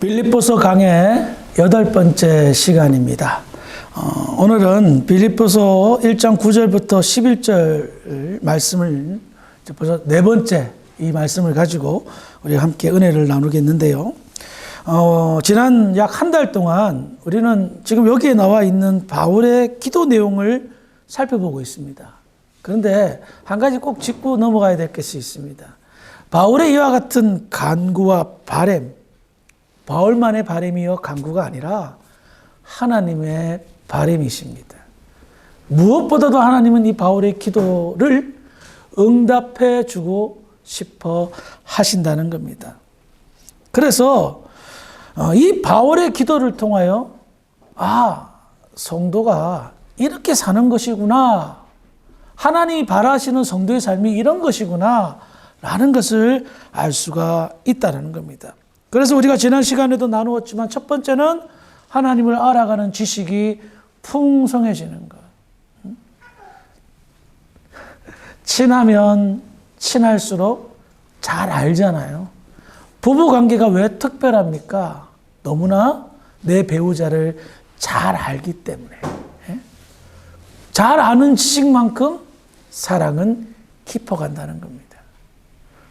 빌립보서 강의 8번째 시간입니다. 오늘은 빌립보서 1장 9절부터 11절 말씀을 벌써 4번째 이 말씀을 가지고 우리 함께 은혜를 나누겠는데요. 지난 약 한 달 동안 우리는 지금 여기에 나와 있는 바울의 기도 내용을 살펴보고 있습니다. 그런데 한 가지 꼭 짚고 넘어가야 될 것이 있습니다. 바울의 이와 같은 간구와 바램, 바울만의 바램이요 간구가 아니라 하나님의 바램이십니다. 무엇보다도 하나님은 이 바울의 기도를 응답해 주고 싶어 하신다는 겁니다. 그래서 이 바울의 기도를 통하여 성도가 이렇게 사는 것이구나, 하나님이 바라시는 성도의 삶이 이런 것이구나 라는 것을 알 수가 있다는 겁니다. 그래서 우리가 지난 시간에도 나누었지만 첫 번째는 하나님을 알아가는 지식이 풍성해지는 것. 친하면 친할수록 잘 알잖아요. 부부관계가 왜 특별합니까? 너무나 내 배우자를 잘 알기 때문에. 잘 아는 지식만큼 사랑은 깊어간다는 겁니다.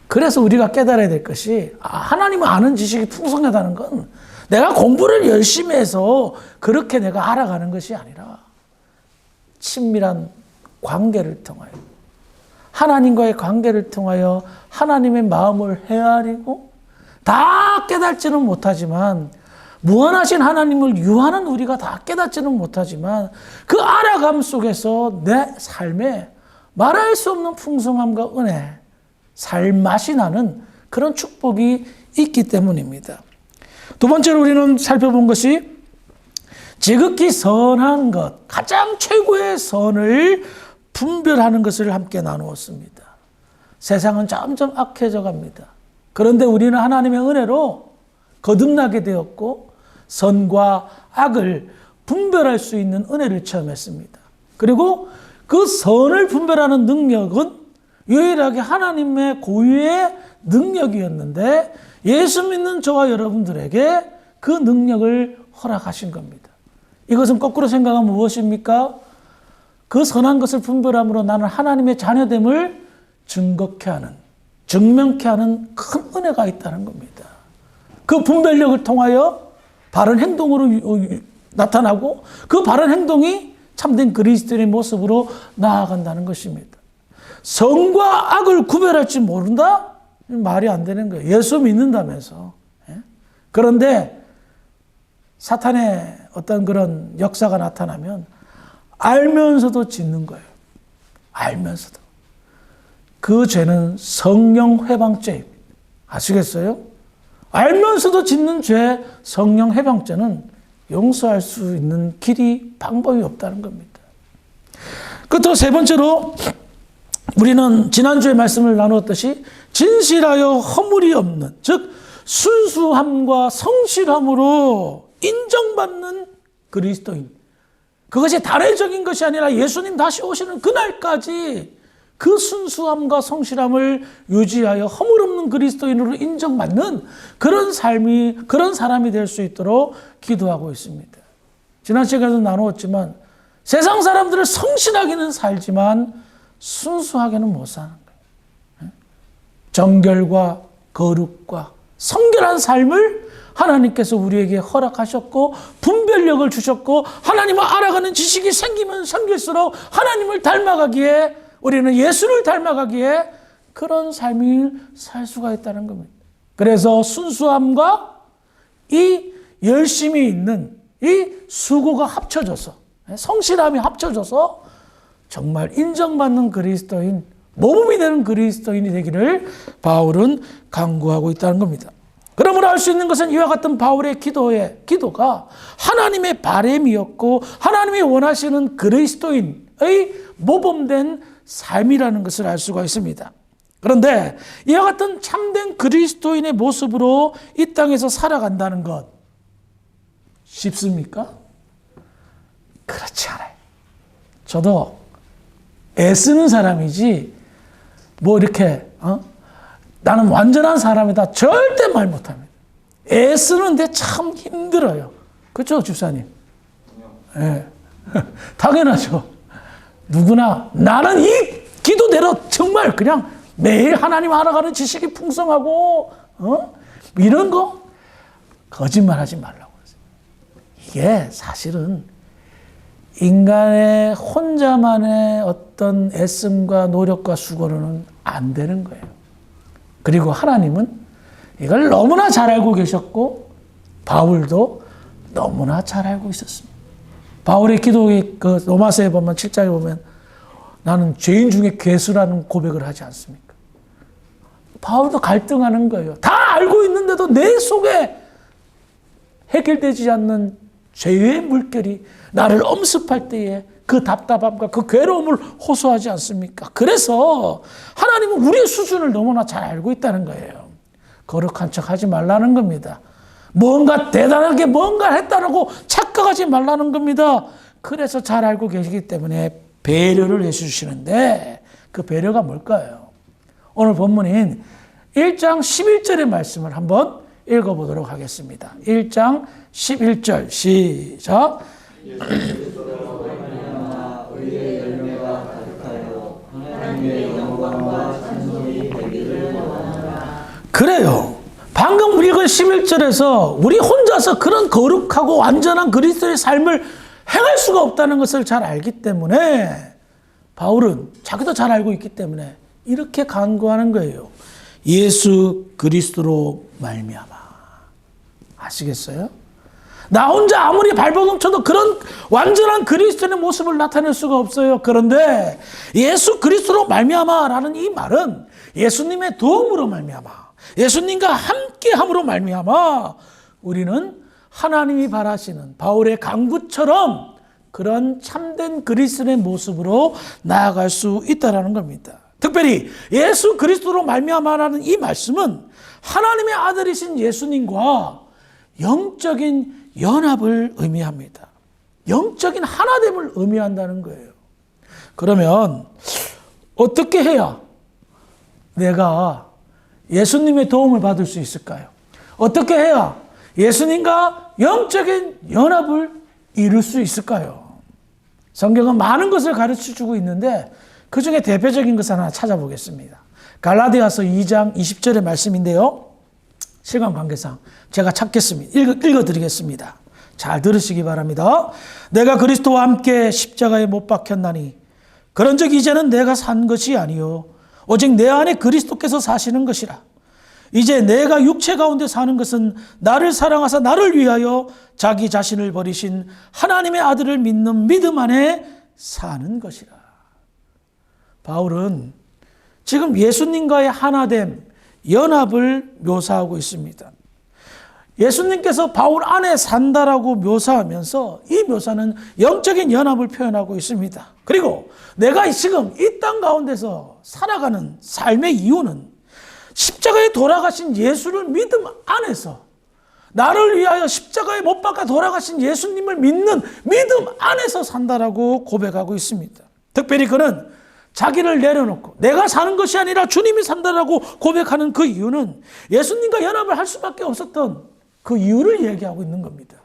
그래서 우리가 깨달아야 될 것이 하나님을 아는 지식이 풍성하다는 건 내가 공부를 열심히 해서 그렇게 내가 알아가는 것이 아니라 친밀한 관계를 통하여, 하나님과의 관계를 통하여 하나님의 마음을 헤아리고 다 깨닫지는 못하지만, 무한하신 하나님을 유한한 우리가 다 깨닫지는 못하지만 그 알아감 속에서 내 삶에 말할 수 없는 풍성함과 은혜, 살맛이 나는 그런 축복이 있기 때문입니다. 두 번째로 우리는 살펴본 것이 지극히 선한 것, 가장 최고의 선을 분별하는 것을 함께 나누었습니다. 세상은 점점 악해져 갑니다. 그런데 우리는 하나님의 은혜로 거듭나게 되었고 선과 악을 분별할 수 있는 은혜를 체험했습니다. 그리고 그 선을 분별하는 능력은 유일하게 하나님의 고유의 능력이었는데 예수 믿는 저와 여러분들에게 그 능력을 허락하신 겁니다. 이것은 거꾸로 생각하면 무엇입니까? 그 선한 것을 분별함으로 나는 하나님의 자녀됨을 증거케 하는, 증명케 하는 큰 은혜가 있다는 겁니다. 그 분별력을 통하여 바른 행동으로 나타나고 그 바른 행동이 참된 그리스도인의 모습으로 나아간다는 것입니다. 선과 악을 구별할 줄 모른다? 말이 안 되는 거예요. 예수 믿는다면서. 그런데 사탄의 어떤 그런 역사가 나타나면 알면서도 짓는 거예요. 알면서도. 그 죄는 성령 회방죄입니다. 아시겠어요? 알면서도 짓는 죄, 성령 회방죄는 용서할 수 있는 길이, 방법이 없다는 겁니다. 끝으로 세 번째로 우리는 지난주에 말씀을 나누었듯이 진실하여 허물이 없는, 즉 순수함과 성실함으로 인정받는 그리스도인, 그것이 단회적인 것이 아니라 예수님 다시 오시는 그날까지 그 순수함과 성실함을 유지하여 허물 없는 그리스도인으로 인정받는 그런 삶이, 그런 사람이 될 수 있도록 기도하고 있습니다. 지난 시간에도 나누었지만 세상 사람들을 성실하게는 살지만 순수하게는 못 사는 거예요. 정결과 거룩과 성결한 삶을 하나님께서 우리에게 허락하셨고 분별력을 주셨고 하나님을 알아가는 지식이 생기면 생길수록 하나님을 닮아가기에, 우리는 예수를 닮아가기에 그런 삶을 살 수가 있다는 겁니다. 그래서 순수함과 이 열심이 있는 이 수고가 합쳐져서, 성실함이 합쳐져서 정말 인정받는 그리스도인, 모범이 되는 그리스도인이 되기를 바울은 강구하고 있다는 겁니다. 그러므로 알 수 있는 것은 이와 같은 바울의 기도가 하나님의 바램이었고 하나님이 원하시는 그리스도인의 모범된 삶이라는 것을 알 수가 있습니다. 그런데 이와 같은 참된 그리스도인의 모습으로 이 땅에서 살아간다는 것 쉽습니까? 그렇지 않아요. 저도 애쓰는 사람이지 뭐 이렇게 나는 완전한 사람이다 절대 말 못합니다. 애쓰는데 참 힘들어요. 그렇죠, 집사님? 네. 당연하죠. 누구나 나는 이 기도대로 정말 그냥 매일 하나님 알아가는 지식이 풍성하고 이런 거 거짓말하지 말라고 그러세요. 이게 사실은 인간의 혼자만의 어떤 애씀과 노력과 수고로는 안 되는 거예요. 그리고 하나님은 이걸 너무나 잘 알고 계셨고 바울도 너무나 잘 알고 있었습니다. 바울의 기도의 그 로마서에 보면 7장에 보면 나는 죄인 중에 괴수라는 고백을 하지 않습니까? 바울도 갈등하는 거예요. 다 알고 있는데도 내 속에 해결되지 않는 죄의 물결이 나를 엄습할 때에 그 답답함과 그 괴로움을 호소하지 않습니까? 그래서 하나님은 우리의 수준을 너무나 잘 알고 있다는 거예요. 거룩한 척 하지 말라는 겁니다. 뭔가 대단하게 뭔가 했다라고 착각하지 말라는 겁니다. 그래서 잘 알고 계시기 때문에 배려를 해주시는데 그 배려가 뭘까요? 오늘 본문인 1장 11절의 말씀을 한번 읽어보도록 하겠습니다. 1장 11절 시작. 그래요. 방금 우리 읽은 11절에서 우리 혼자서 그런 거룩하고 완전한 그리스도의 삶을 행할 수가 없다는 것을 잘 알기 때문에 바울은 자기도 잘 알고 있기 때문에 이렇게 간구하는 거예요. 예수 그리스도로 말미암아. 아시겠어요? 나 혼자 아무리 발버둥 쳐도 그런 완전한 그리스도의 모습을 나타낼 수가 없어요. 그런데 예수 그리스도로 말미암아라는 이 말은 예수님의 도움으로 말미암아, 예수님과 함께함으로 말미암아 우리는 하나님이 바라시는 바울의 간구처럼 그런 참된 그리스도의 모습으로 나아갈 수 있다는 겁니다. 특별히 예수 그리스도로 말미암아라는 이 말씀은 하나님의 아들이신 예수님과 영적인 연합을 의미합니다. 영적인 하나됨을 의미한다는 거예요. 그러면 어떻게 해야 내가 예수님의 도움을 받을 수 있을까요? 어떻게 해야 예수님과 영적인 연합을 이룰 수 있을까요? 성경은 많은 것을 가르쳐주고 있는데 그 중에 대표적인 것을 하나 찾아보겠습니다. 갈라디아서 2장 20절의 말씀인데요. 시간 관계상 제가 찾겠습니다. 읽어드리겠습니다. 잘 들으시기 바랍니다. 내가 그리스도와 함께 십자가에 못 박혔나니 그런즉 이제는 내가 산 것이 아니요 오직 내 안에 그리스도께서 사시는 것이라. 이제 내가 육체 가운데 사는 것은 나를 사랑하사 나를 위하여 자기 자신을 버리신 하나님의 아들을 믿는 믿음 안에 사는 것이라. 바울은 지금 예수님과의 하나됨, 연합을 묘사하고 있습니다. 예수님께서 바울 안에 산다라고 묘사하면서 이 묘사는 영적인 연합을 표현하고 있습니다. 그리고 내가 지금 이 땅 가운데서 살아가는 삶의 이유는 십자가에 돌아가신 예수를 믿음 안에서 나를 위하여 십자가에 못 박아 돌아가신 예수님을 믿는 믿음 안에서 산다라고 고백하고 있습니다. 특별히 그는 자기를 내려놓고 내가 사는 것이 아니라 주님이 산다라고 고백하는 그 이유는 예수님과 연합을 할 수밖에 없었던 그 이유를 얘기하고 있는 겁니다.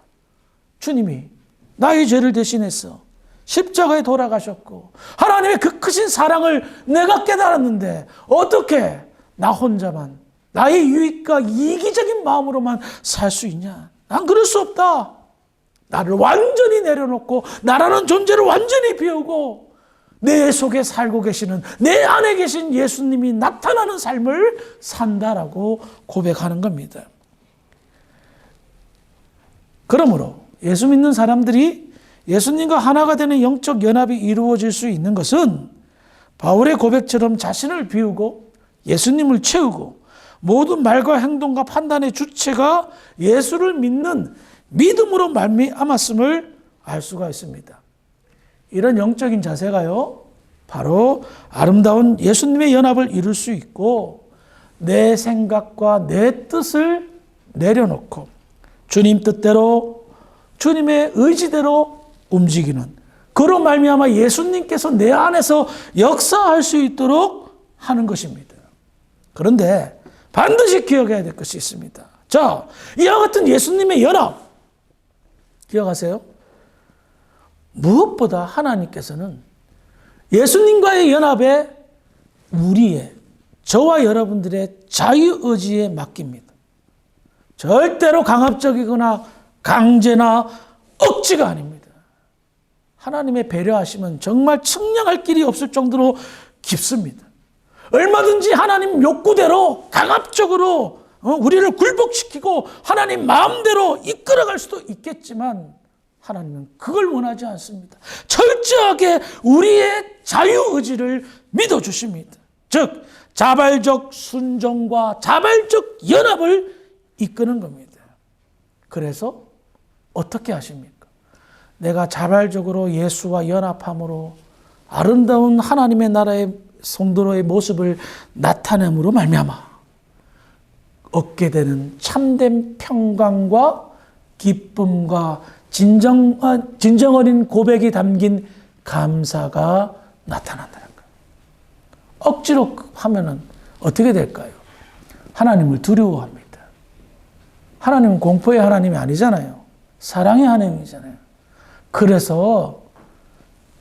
주님이 나의 죄를 대신해서 십자가에 돌아가셨고 하나님의 그 크신 사랑을 내가 깨달았는데 어떻게 나 혼자만 나의 유익과 이기적인 마음으로만 살 수 있냐? 난 그럴 수 없다. 나를 완전히 내려놓고 나라는 존재를 완전히 비우고 내 속에 살고 계시는 내 안에 계신 예수님이 나타나는 삶을 산다라고 고백하는 겁니다. 그러므로 예수 믿는 사람들이 예수님과 하나가 되는 영적 연합이 이루어질 수 있는 것은 바울의 고백처럼 자신을 비우고 예수님을 채우고 모든 말과 행동과 판단의 주체가 예수를 믿는 믿음으로 말미암았음을 알 수가 있습니다. 이런 영적인 자세가요, 바로 아름다운 예수님의 연합을 이룰 수 있고 내 생각과 내 뜻을 내려놓고 주님 뜻대로 주님의 의지대로 움직이는 그로 말미암아 예수님께서 내 안에서 역사할 수 있도록 하는 것입니다. 그런데 반드시 기억해야 될 것이 있습니다. 자, 이와 같은 예수님의 연합 기억하세요? 무엇보다 하나님께서는 예수님과의 연합에 우리의, 저와 여러분들의 자유의지에 맡깁니다. 절대로 강압적이거나 강제나 억지가 아닙니다. 하나님의 배려하심은 정말 측량할 길이 없을 정도로 깊습니다. 얼마든지 하나님 욕구대로 강압적으로 우리를 굴복시키고 하나님 마음대로 이끌어갈 수도 있겠지만 하나님은 그걸 원하지 않습니다. 철저하게 우리의 자유의지를 믿어주십니다. 즉 자발적 순종과 자발적 연합을 이끄는 겁니다. 그래서 어떻게 하십니까? 내가 자발적으로 예수와 연합함으로 아름다운 하나님의 나라의 성도로의 모습을 나타냄으로 말미암아 얻게 되는 참된 평강과 기쁨과 진정 어린 고백이 담긴 감사가 나타난다는 거예요. 억지로 하면은 어떻게 될까요? 하나님을 두려워합니다. 하나님은 공포의 하나님이 아니잖아요. 사랑의 하나님이잖아요. 그래서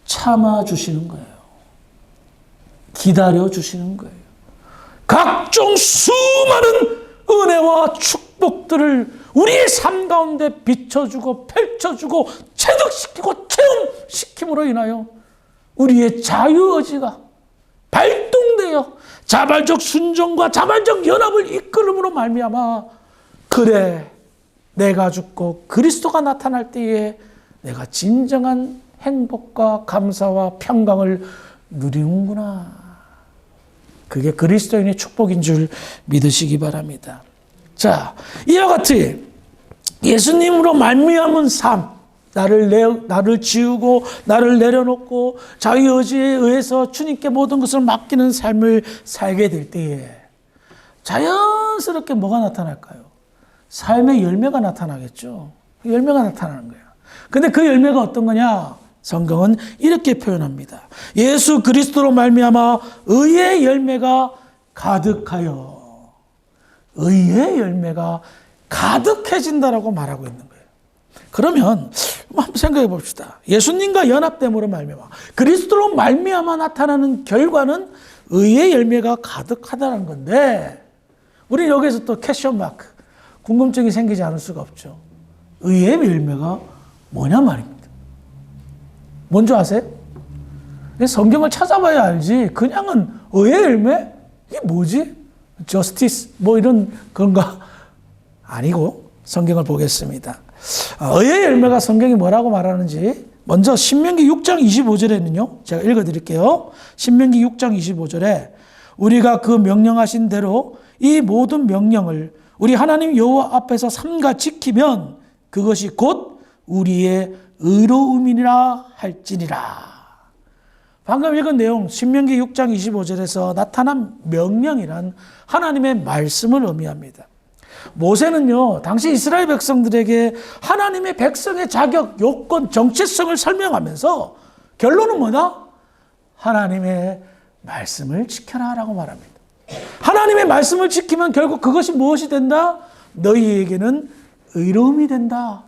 참아주시는 거예요. 기다려주시는 거예요. 각종 수많은 은혜와 축복들을 우리의 삶 가운데 비춰주고 펼쳐주고 체득시키고 체험시킴으로 인하여 우리의 자유의지가 발동되어 자발적 순종과 자발적 연합을 이끌음으로 말미암아 그래 내가 죽고 그리스도가 나타날 때에 내가 진정한 행복과 감사와 평강을 누리는구나. 그게 그리스도인의 축복인 줄 믿으시기 바랍니다. 자, 이와 같이 예수님으로 말미암은 삶, 나를 지우고 나를 내려놓고 자유의지에 의해서 주님께 모든 것을 맡기는 삶을 살게 될 때에 자연스럽게 뭐가 나타날까요? 삶의 열매가 나타나겠죠. 열매가 나타나는 거예요. 근데 그 열매가 어떤 거냐? 성경은 이렇게 표현합니다. 예수 그리스도로 말미암아 의의 열매가 가득하여 의의 열매가 가득해진다라고 말하고 있는 거예요. 그러면 한번 생각해 봅시다. 예수님과 연합됨으로 말미암아 그리스도로 말미암아 나타나는 결과는 의의 열매가 가득하다는 건데 우리 여기서 또 퀘스천 마크 궁금증이 생기지 않을 수가 없죠. 의의 열매가 뭐냐 말입니다. 뭔지 아세요? 성경을 찾아봐야 알지. 그냥은 의의 열매? 이게 뭐지? 저스티스 뭐 이런 건가? 아니고 성경을 보겠습니다. 의의 열매가 성경이 뭐라고 말하는지 먼저 신명기 6장 25절에는요. 제가 읽어드릴게요. 신명기 6장 25절에 우리가 그 명령하신 대로 이 모든 명령을 우리 하나님 여호와 앞에서 삼가 지키면 그것이 곧 우리의 의로움이라 할지니라. 방금 읽은 내용 신명기 6장 25절에서 나타난 명령이란 하나님의 말씀을 의미합니다. 모세는요 당시 이스라엘 백성들에게 하나님의 백성의 자격, 요건, 정체성을 설명하면서 결론은 뭐다? 하나님의 말씀을 지켜라 라고 말합니다. 하나님의 말씀을 지키면 결국 그것이 무엇이 된다? 너희에게는 의로움이 된다.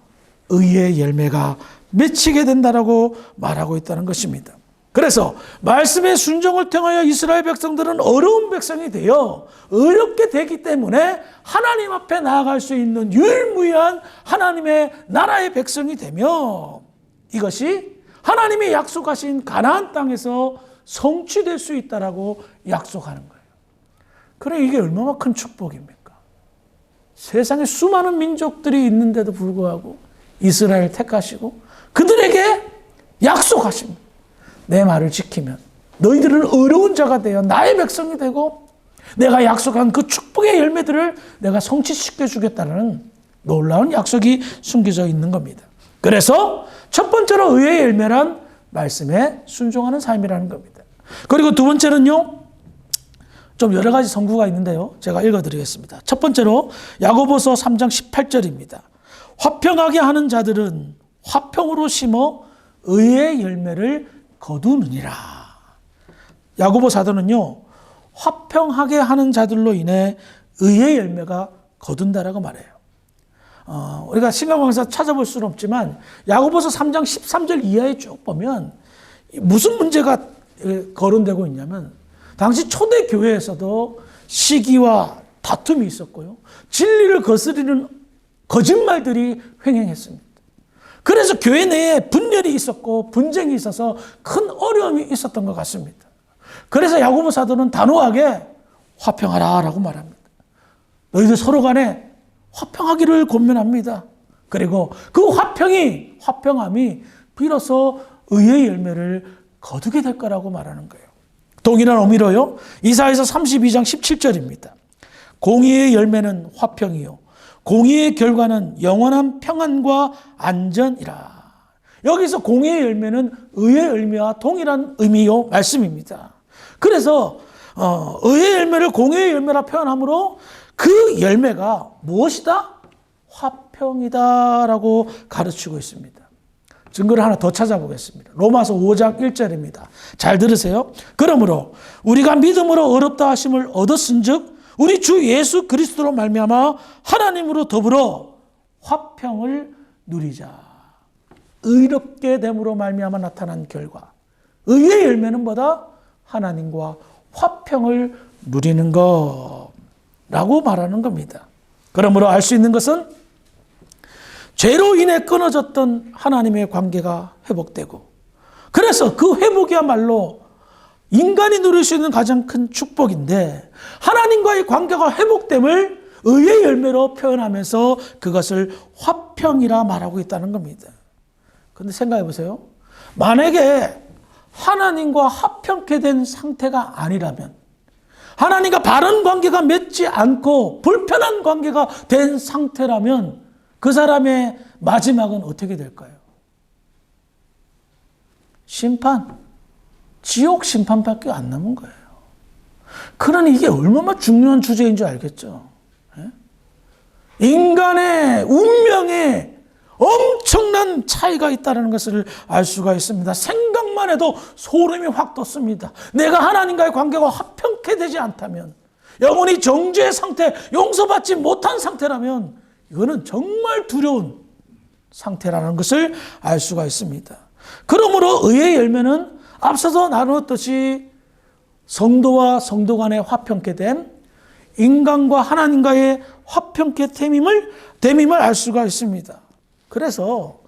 의의 열매가 맺히게 된다라고 말하고 있다는 것입니다. 그래서 말씀의 순종을 통하여 이스라엘 백성들은 어려운 백성이 되어 어렵게 되기 때문에 하나님 앞에 나아갈 수 있는 유일무이한 하나님의 나라의 백성이 되며 이것이 하나님이 약속하신 가나안 땅에서 성취될 수 있다라고 약속하는 거예요. 그래 이게 얼마나 큰 축복입니까? 세상에 수많은 민족들이 있는데도 불구하고 이스라엘 택하시고 그들에게 약속하십니다. 내 말을 지키면 너희들은 어려운 자가 되어 나의 백성이 되고 내가 약속한 그 축복의 열매들을 내가 성취시켜 주겠다는 놀라운 약속이 숨겨져 있는 겁니다. 그래서 첫 번째로 의의 열매란 말씀에 순종하는 삶이라는 겁니다. 그리고 두 번째는요. 좀 여러 가지 성구가 있는데요. 제가 읽어드리겠습니다. 첫 번째로 야고보서 3장 18절입니다. 화평하게 하는 자들은 화평으로 심어 의의 열매를 거두느니라. 야고보 사도는요. 화평하게 하는 자들로 인해 의의 열매가 거둔다라고 말해요. 우리가 신강강에서 찾아볼 수는 없지만 야고보서 3장 13절 이하에 쭉 보면 무슨 문제가 거론되고 있냐면 당시 초대 교회에서도 시기와 다툼이 있었고요. 진리를 거스르는 거짓말들이 횡행했습니다. 그래서 교회 내에 분열이 있었고 분쟁이 있어서 큰 어려움이 있었던 것 같습니다. 그래서 야고보 사도는 단호하게 화평하라라고 말합니다. 너희들 서로 간에 화평하기를 권면합니다. 그리고 그 화평함이 비로소 의의 열매를 거두게 될 거라고 말하는 거예요. 동일한 의미로요. 이사야서 32장 17절입니다. 공의의 열매는 화평이요 공의의 결과는 영원한 평안과 안전이라. 여기서 공의의 열매는 의의 열매와 동일한 의미요 말씀입니다. 그래서 의의 열매를 공의의 열매라 표현하므로 그 열매가 무엇이다? 화평이다라고 가르치고 있습니다. 증거를 하나 더 찾아보겠습니다. 로마서 5장 1절입니다. 잘 들으세요. 그러므로 우리가 믿음으로 의롭다 하심을 얻었은즉 우리 주 예수 그리스도로 말미암아 하나님으로 더불어 화평을 누리자. 의롭게 됨으로 말미암아 나타난 결과. 의의 열매는 뭐다? 하나님과 화평을 누리는 거라고 말하는 겁니다. 그러므로 알 수 있는 것은 죄로 인해 끊어졌던 하나님의 관계가 회복되고, 그래서 그 회복이야말로 인간이 누릴 수 있는 가장 큰 축복인데, 하나님과의 관계가 회복됨을 의의 열매로 표현하면서 그것을 화평이라 말하고 있다는 겁니다. 그런데 생각해 보세요. 만약에 하나님과 화평케 된 상태가 아니라면, 하나님과 바른 관계가 맺지 않고 불편한 관계가 된 상태라면 그 사람의 마지막은 어떻게 될까요? 심판, 지옥 심판밖에 안 남은 거예요. 그러니 이게 얼마나 중요한 주제인 줄 알겠죠? 인간의 운명에 엄청난 차이가 있다는 것을 알 수가 있습니다. 생각만 해도 소름이 확 돋습니다. 내가 하나님과의 관계가 화평케 되지 않다면, 영혼이 정죄의 상태, 용서받지 못한 상태라면 이거는 정말 두려운 상태라는 것을 알 수가 있습니다. 그러므로 의의 열매는 앞서서 나누었듯이 성도와 성도 간의 화평케 됨, 인간과 하나님과의 화평케 됨임을 알 수가 있습니다. 그래서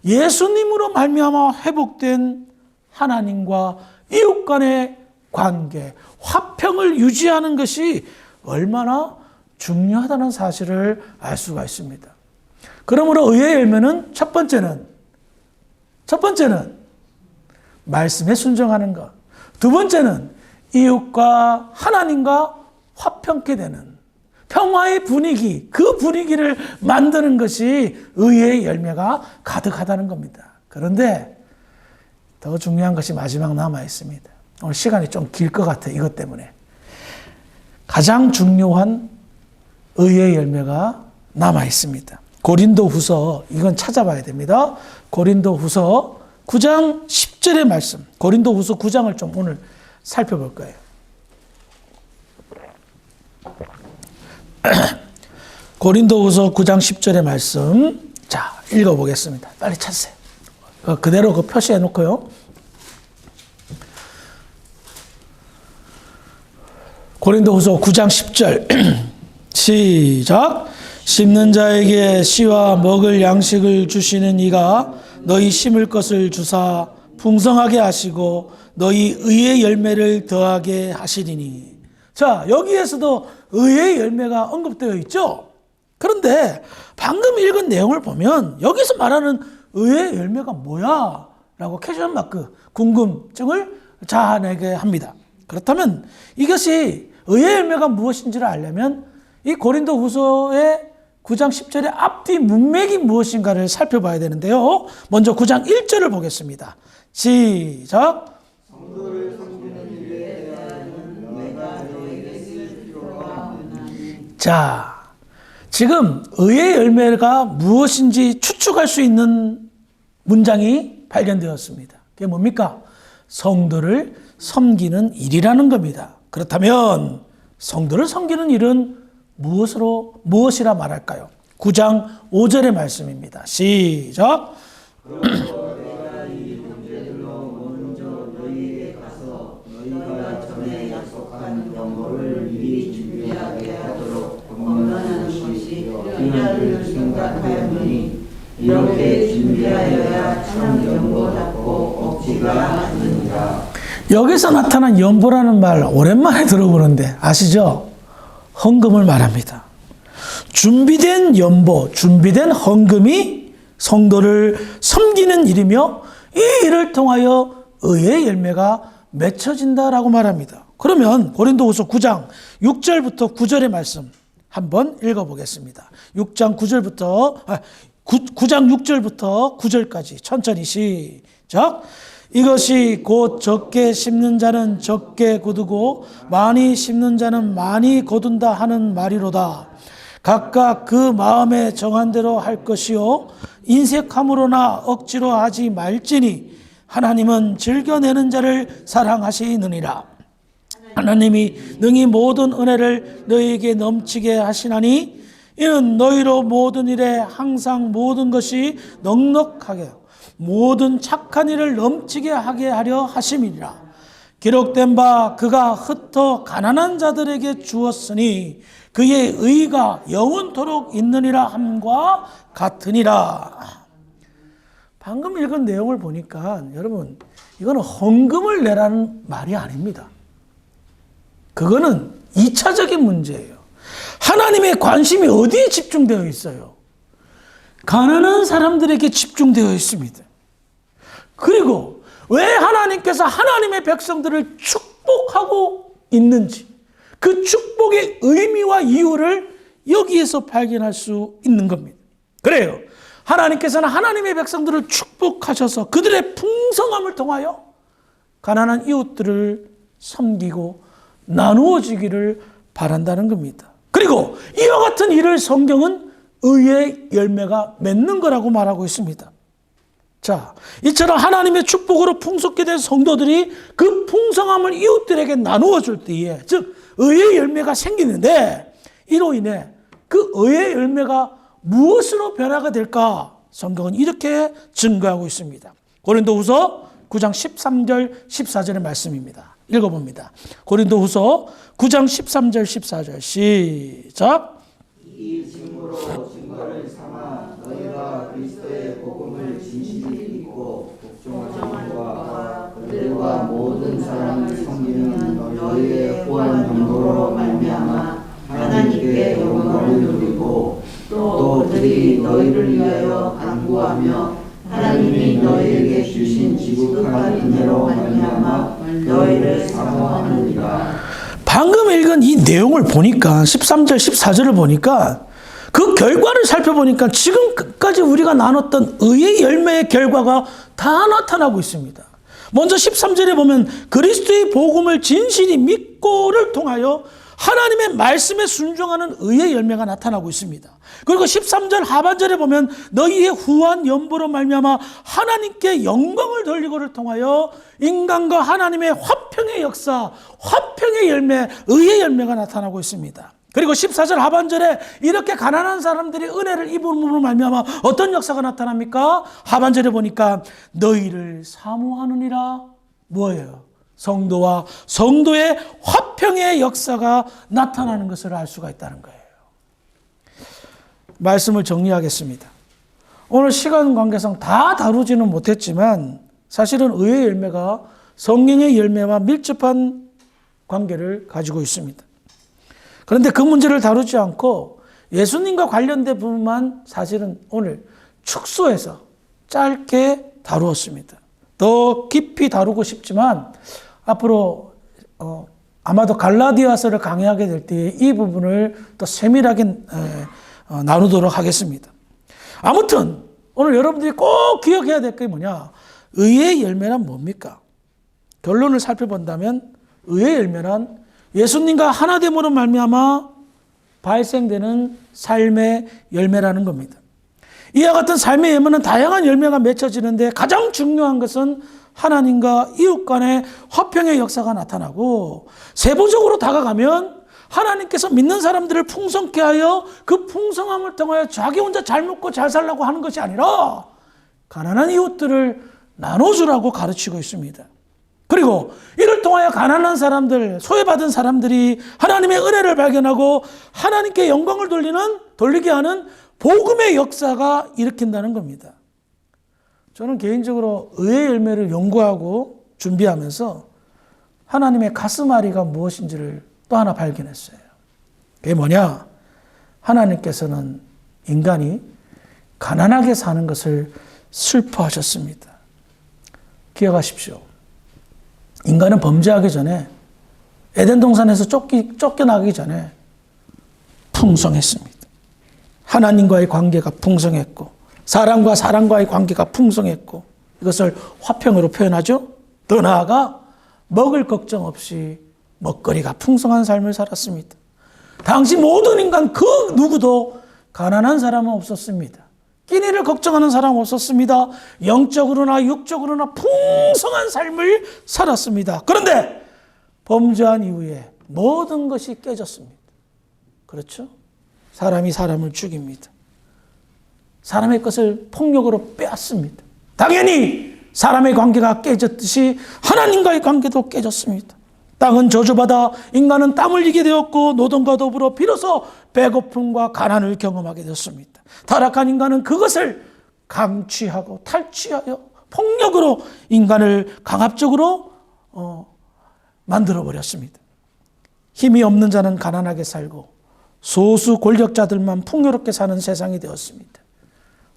예수님으로 말미암아 회복된 하나님과 이웃 간의 관계, 화평을 유지하는 것이 얼마나 중요하다는 사실을 알 수가 있습니다. 그러므로 의의 열매는 첫 번째는 말씀에 순종하는 것, 두 번째는 이웃과 하나님과 화평케 되는 평화의 분위기, 그 분위기를 만드는 것이 의의 열매가 가득하다는 겁니다. 그런데 더 중요한 것이 마지막 남아 있습니다. 오늘 시간이 좀 길 것 같아요. 이것 때문에. 가장 중요한 의의 열매가 남아 있습니다. 고린도후서, 이건 찾아봐야 됩니다. 고린도후서 9장 10절의 말씀. 고린도후서 9장을 좀 오늘 살펴볼 거예요. 고린도후서 9장 10절의 말씀. 자, 읽어보겠습니다. 빨리 찾으세요. 그대로 그 표시해 놓고요. 고린도후서 9장 10절. 시작. 심는 자에게 씨와 먹을 양식을 주시는 이가 너희 심을 것을 주사 풍성하게 하시고 너희 의의 열매를 더하게 하시리니. 자, 여기에서도 의의 열매가 언급되어 있죠. 그런데 방금 읽은 내용을 보면 여기서 말하는 의의 열매가 뭐야? 라고 퀘스천 마크, 궁금증을 자아내게 합니다. 그렇다면 이것이 의의 열매가 무엇인지를 알려면 이 고린도후서의 9장 10절의 앞뒤 문맥이 무엇인가를 살펴봐야 되는데요. 먼저 9장 1절을 보겠습니다. 시작. 자, 지금 의의 열매가 무엇인지 추측할 수 있는 문장이 발견되었습니다. 그게 뭡니까? 성도를 섬기는 일이라는 겁니다. 그렇다면 성도를 섬기는 일은 무엇이라 말할까요? 9장 5절의 말씀입니다. 시작. 이렇게 준비하여야 참 연보답고 없지가 않느니라. 여기서 나타난 연보라는 말 오랜만에 들어보는데 아시죠? 헌금을 말합니다. 준비된 연보, 준비된 헌금이 성도를 섬기는 일이며 이 일을 통하여 의의 열매가 맺혀진다라고 말합니다. 그러면 고린도후서 9장 6절부터 9절의 말씀 한번 읽어보겠습니다. 9장 6절부터 9절까지 천천히 시작. 이것이 곧 적게 심는 자는 적게 거두고 많이 심는 자는 많이 거둔다 하는 말이로다. 각각 그 마음에 정한 대로 할 것이요 인색함으로나 억지로 하지 말지니 하나님은 즐겨내는 자를 사랑하시느니라. 하나님이 능히 모든 은혜를 너희에게 넘치게 하시나니 이는 너희로 모든 일에 항상 모든 것이 넉넉하게 모든 착한 일을 넘치게 하게 하려 하심이니라. 기록된 바 그가 흩어 가난한 자들에게 주었으니 그의 의가 영원토록 있느니라 함과 같으니라. 방금 읽은 내용을 보니까 여러분 이거는 헌금을 내라는 말이 아닙니다. 그거는 2차적인 문제예요. 하나님의 관심이 어디에 집중되어 있어요? 가난한 사람들에게 집중되어 있습니다. 그리고 왜 하나님께서 하나님의 백성들을 축복하고 있는지 그 축복의 의미와 이유를 여기에서 발견할 수 있는 겁니다. 그래요. 하나님께서는 하나님의 백성들을 축복하셔서 그들의 풍성함을 통하여 가난한 이웃들을 섬기고 나누어지기를 바란다는 겁니다. 그리고 이와 같은 일을 성경은 의의 열매가 맺는 거라고 말하고 있습니다. 자, 이처럼 하나님의 축복으로 풍성게 된 성도들이 그 풍성함을 이웃들에게 나누어 줄 때에, 즉 의의 열매가 생기는데 이로 인해 그 의의 열매가 무엇으로 변화가 될까? 성경은 이렇게 증거하고 있습니다. 고린도후서 9장 13절 14절의 말씀입니다. 읽어봅니다. 고린도후서 9장 13절 14절 시작. 이 증거로 증거를 삼아 너희가 그리스도의 복음을 진실히 믿고 복종하는 자와 그들과 모든 사람을 섬기는 너희의 후한 연보로 말미암아 하나님께 영광을 누리고 또 그들이 너희를 위하여 간구하며 하나님이 너희에게 주신 지극한 은혜로 말미암아 너희를 사모하느니라. 방금 읽은 이 내용을 보니까 13절 14절을 보니까 그 결과를 살펴보니까 지금까지 우리가 나눴던 의의 열매의 결과가 다 나타나고 있습니다. 먼저 13절에 보면 그리스도의 복음을 진실히 믿고를 통하여 하나님의 말씀에 순종하는 의의 열매가 나타나고 있습니다. 그리고 13절 하반절에 보면 너희의 후한 연보로 말미암아 하나님께 영광을 돌리고를 통하여 인간과 하나님의 화평의 역사, 화평의 열매, 의의 열매가 나타나고 있습니다. 그리고 14절 하반절에 이렇게 가난한 사람들이 은혜를 입음으로 말미암아 어떤 역사가 나타납니까? 하반절에 보니까 너희를 사모하느니라. 뭐예요? 성도와 성도의 화평의 역사가 나타나는 것을 알 수가 있다는 거예요. 말씀을 정리하겠습니다. 오늘 시간 관계상 다 다루지는 못했지만 사실은 의의 열매가 성령의 열매와 밀접한 관계를 가지고 있습니다. 그런데 그 문제를 다루지 않고 예수님과 관련된 부분만 사실은 오늘 축소해서 짧게 다루었습니다. 더 깊이 다루고 싶지만 앞으로 아마도 갈라디아서를 강의하게 될 때 이 부분을 더 세밀하게 나누도록 하겠습니다. 아무튼 오늘 여러분들이 꼭 기억해야 될 게 뭐냐? 의의 열매란 뭡니까? 결론을 살펴본다면 의의 열매란 예수님과 하나됨으로 말미암아 발생되는 삶의 열매라는 겁니다. 이와 같은 삶의 열매는 다양한 열매가 맺혀지는데 가장 중요한 것은 하나님과 이웃 간의 화평의 역사가 나타나고 세부적으로 다가가면 하나님께서 믿는 사람들을 풍성케 하여 그 풍성함을 통하여 자기 혼자 잘 먹고 잘 살라고 하는 것이 아니라 가난한 이웃들을 나눠주라고 가르치고 있습니다. 그리고 이를 통하여 가난한 사람들, 소외받은 사람들이 하나님의 은혜를 발견하고 하나님께 영광을 돌리게 하는 복음의 역사가 일으킨다는 겁니다. 저는 개인적으로 의의 열매를 연구하고 준비하면서 하나님의 가슴앓이가 무엇인지를 또 하나 발견했어요. 그게 뭐냐? 하나님께서는 인간이 가난하게 사는 것을 슬퍼하셨습니다. 기억하십시오. 인간은 범죄하기 전에 에덴 동산에서 쫓겨나기 전에 풍성했습니다. 하나님과의 관계가 풍성했고 사람과 사람과의 관계가 풍성했고 이것을 화평으로 표현하죠. 더 나아가 먹을 걱정 없이 먹거리가 풍성한 삶을 살았습니다. 당시 모든 인간 그 누구도 가난한 사람은 없었습니다. 끼니를 걱정하는 사람은 없었습니다. 영적으로나 육적으로나 풍성한 삶을 살았습니다. 그런데 범죄한 이후에 모든 것이 깨졌습니다. 그렇죠? 사람이 사람을 죽입니다. 사람의 것을 폭력으로 빼앗습니다. 당연히 사람의 관계가 깨졌듯이 하나님과의 관계도 깨졌습니다. 땅은 저주받아 인간은 땀 흘리게 되었고 노동과 더불어 비로소 배고픔과 가난을 경험하게 되었습니다. 타락한 인간은 그것을 강취하고 탈취하여 폭력으로 인간을 강압적으로 만들어버렸습니다. 힘이 없는 자는 가난하게 살고 소수 권력자들만 풍요롭게 사는 세상이 되었습니다.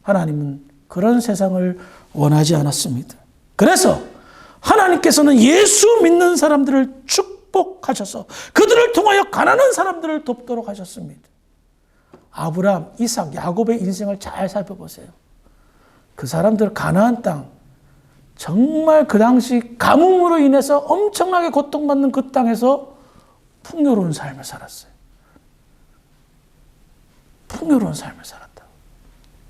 하나님은 그런 세상을 원하지 않았습니다. 그래서 하나님께서는 예수 믿는 사람들을 축복하셔서 그들을 통하여 가난한 사람들을 돕도록 하셨습니다. 아브라함, 이삭, 야곱의 인생을 잘 살펴보세요. 그 사람들 가나안 땅, 정말 그 당시 가뭄으로 인해서 엄청나게 고통받는 그 땅에서 풍요로운 삶을 살았어요. 풍요로운 삶을 살았다.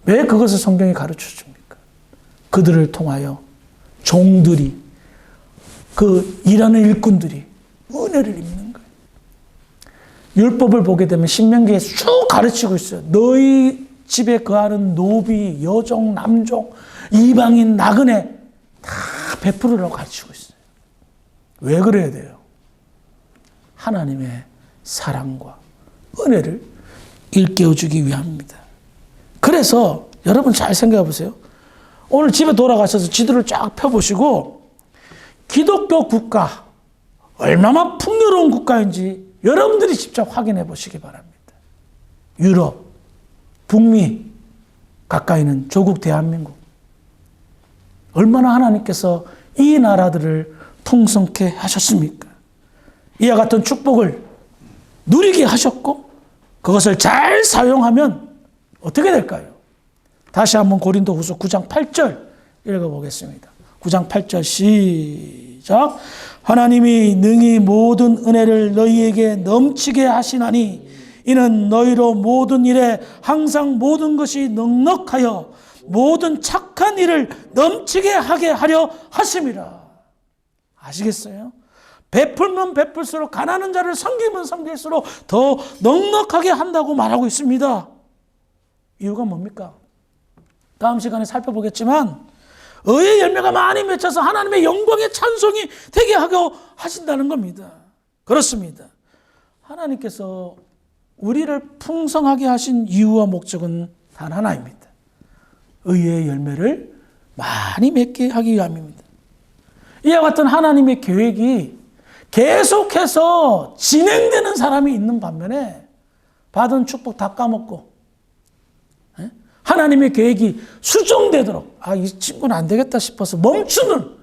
왜 그것을 성경이 가르쳐 줍니까? 그들을 통하여 종들이, 그 일하는 일꾼들이 은혜를 입는 거예요. 율법을 보게 되면 신명기에 쭉 가르치고 있어요. 너희 집에 거하는 노비, 여종, 남종, 이방인, 나그네 다 베풀으라고 가르치고 있어요. 왜 그래야 돼요? 하나님의 사랑과 은혜를 일깨워주기 위함입니다. 그래서 여러분 잘 생각해 보세요. 오늘 집에 돌아가셔서 지도를 쫙 펴보시고 기독교 국가 얼마나 풍요로운 국가인지 여러분들이 직접 확인해 보시기 바랍니다. 유럽, 북미 가까이는 조국 대한민국 얼마나 하나님께서 이 나라들을 풍성케 하셨습니까? 이와 같은 축복을 누리게 하셨고 그것을 잘 사용하면 어떻게 될까요? 다시 한번 고린도후서 9장 8절 읽어보겠습니다. 9장 8절 시작. 하나님이 능히 모든 은혜를 너희에게 넘치게 하시나니 이는 너희로 모든 일에 항상 모든 것이 넉넉하여 모든 착한 일을 넘치게 하게 하려 하심이라. 아시겠어요? 베풀면 베풀수록 가난한 자를 섬기면 섬길수록 더 넉넉하게 한다고 말하고 있습니다. 이유가 뭡니까? 다음 시간에 살펴보겠지만 의의 열매가 많이 맺혀서 하나님의 영광의 찬송이 되게 하고 하신다는 겁니다. 그렇습니다. 하나님께서 우리를 풍성하게 하신 이유와 목적은 단 하나입니다. 의의 열매를 많이 맺게 하기 위함입니다. 이와 같은 하나님의 계획이 계속해서 진행되는 사람이 있는 반면에 받은 축복 다 까먹고 하나님의 계획이 수정되도록 이 친구는 안 되겠다 싶어서 멈추는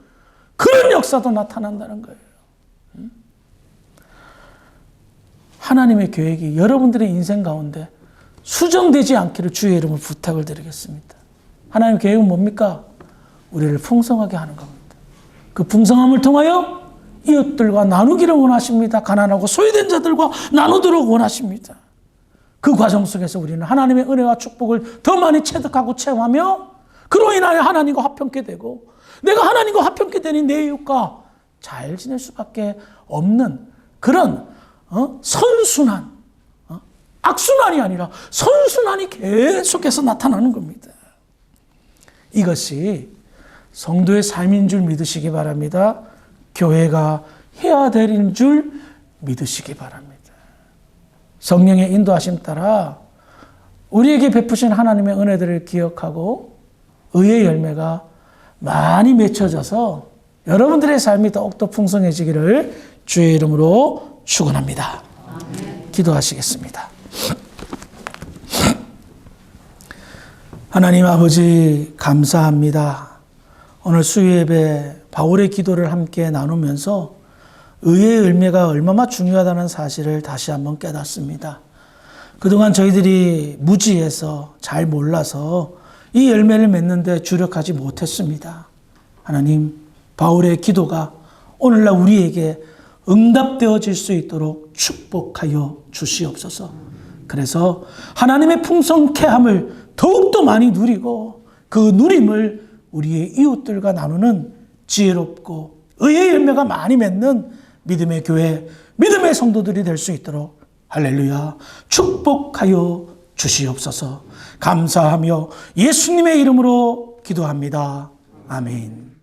그런 역사도 나타난다는 거예요. 하나님의 계획이 여러분들의 인생 가운데 수정되지 않기를 주의 이름으로 부탁을 드리겠습니다. 하나님의 계획은 뭡니까? 우리를 풍성하게 하는 겁니다. 그 풍성함을 통하여 이웃들과 나누기를 원하십니다. 가난하고 소외된 자들과 나누도록 원하십니다. 그 과정 속에서 우리는 하나님의 은혜와 축복을 더 많이 체득하고 체험하며 그로 인하여 하나님과 화평케 되고 내가 하나님과 화평케 되니 내 이웃과 잘 지낼 수밖에 없는 그런 선순환, 악순환이 아니라 선순환이 계속해서 나타나는 겁니다. 이것이 성도의 삶인 줄 믿으시기 바랍니다. 교회가 해야 될 줄 믿으시기 바랍니다. 성령의 인도하심 따라 우리에게 베푸신 하나님의 은혜들을 기억하고 의의 열매가 많이 맺혀져서 여러분들의 삶이 더욱더 풍성해지기를 주의 이름으로 축원합니다. 기도하시겠습니다. 하나님 아버지 감사합니다. 오늘 수요예배 바울의 기도를 함께 나누면서 의의 열매가 얼마나 중요하다는 사실을 다시 한번 깨닫습니다. 그동안 저희들이 무지해서 잘 몰라서 이 열매를 맺는데 주력하지 못했습니다. 하나님, 바울의 기도가 오늘날 우리에게 응답되어질 수 있도록 축복하여 주시옵소서. 그래서 하나님의 풍성케함을 더욱더 많이 누리고 그 누림을 우리의 이웃들과 나누는 지혜롭고 의의 열매가 많이 맺는 믿음의 교회, 믿음의 성도들이 될 수 있도록 할렐루야 축복하여 주시옵소서. 감사하며 예수님의 이름으로 기도합니다. 아멘.